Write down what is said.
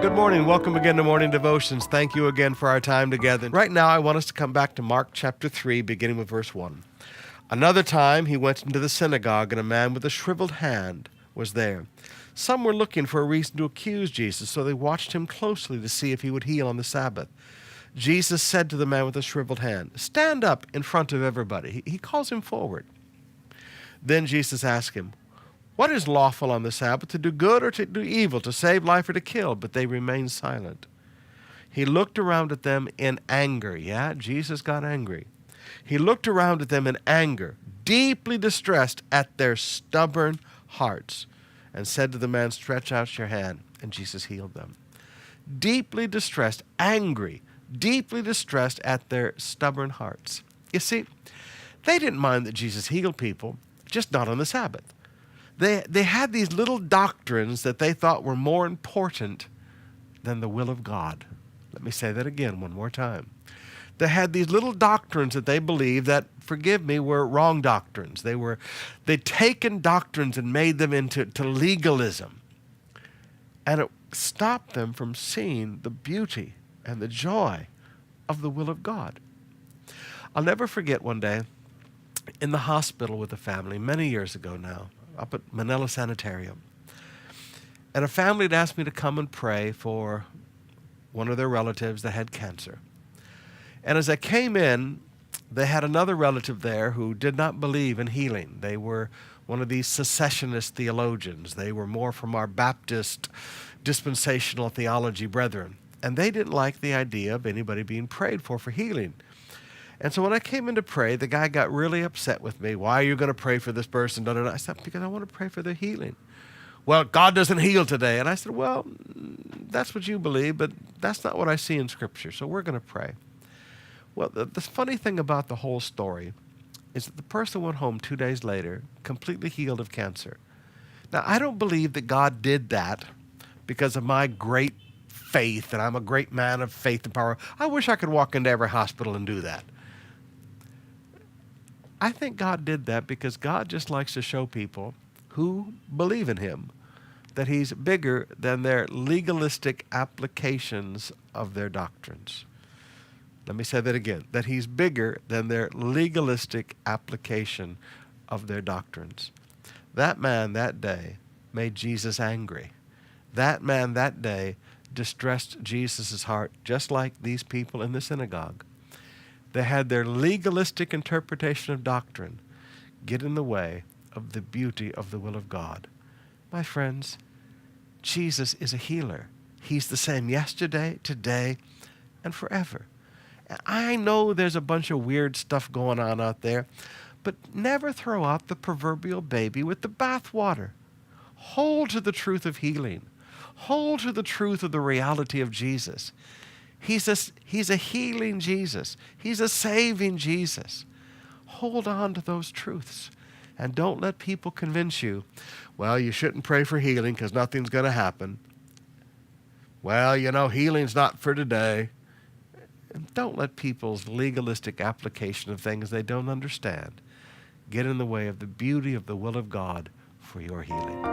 Good morning. Welcome again to Morning Devotions. Thank you again for our time together. Right now, I want us to come back to Mark chapter 3, beginning with verse 1. Another time, he went into the synagogue, and a man with a shriveled hand was there. Some were looking for a reason to accuse Jesus, so they watched him closely to see if he would heal on the Sabbath. Jesus said to the man with the shriveled hand, "Stand up in front of everybody." He calls him forward. Then Jesus asked him, "What is lawful on the Sabbath, to do good or to do evil, to save life or to kill?" But they remained silent. He looked around at them in anger. Yeah, Jesus got angry. He looked around at them in anger, deeply distressed at their stubborn hearts, and said to the man, "Stretch out your hand." And Jesus healed them. Deeply distressed, angry, deeply distressed at their stubborn hearts. You see, they didn't mind that Jesus healed people, just not on the Sabbath. They had these little doctrines that they thought were more important than the will of God. Let me say that again one more time. They had these little doctrines that they believed that, forgive me, were wrong doctrines. They'd taken doctrines and made them into legalism. And it stopped them from seeing the beauty and the joy of the will of God. I'll never forget one day in the hospital with a family, many years ago now, up at Manila Sanitarium. And a family had asked me to come and pray for one of their relatives that had cancer. And as I came in, they had another relative there who did not believe in healing. They were one of these cessationist theologians. They were more from our Baptist dispensational theology brethren. And they didn't like the idea of anybody being prayed for healing. And so when I came in to pray, the guy got really upset with me. "Why are you going to pray for this person?" Da, da, da. I said, "Because I want to pray for their healing." "Well, God doesn't heal today." And I said, "Well, that's what you believe, but that's not what I see in Scripture, so we're going to pray." Well, the funny thing about the whole story is that the person went home 2 days later, completely healed of cancer. Now, I don't believe that God did that because of my great faith, and I'm a great man of faith and power. I wish I could walk into every hospital and do that. I think God did that because God just likes to show people who believe in Him that He's bigger than their legalistic applications of their doctrines. Let me say that again, that He's bigger than their legalistic application of their doctrines. That man that day made Jesus angry. That man that day distressed Jesus' heart, just like these people in the synagogue. They had their legalistic interpretation of doctrine get in the way of the beauty of the will of God. My friends, Jesus is a healer. He's the same yesterday, today, and forever. I know there's a bunch of weird stuff going on out there, but never throw out the proverbial baby with the bathwater. Hold to the truth of healing. Hold to the truth of the reality of Jesus. He's a healing Jesus. He's a saving Jesus. Hold on to those truths. And don't let people convince you, well, you shouldn't pray for healing because nothing's going to happen. Well, healing's not for today. And don't let people's legalistic application of things they don't understand get in the way of the beauty of the will of God for your healing.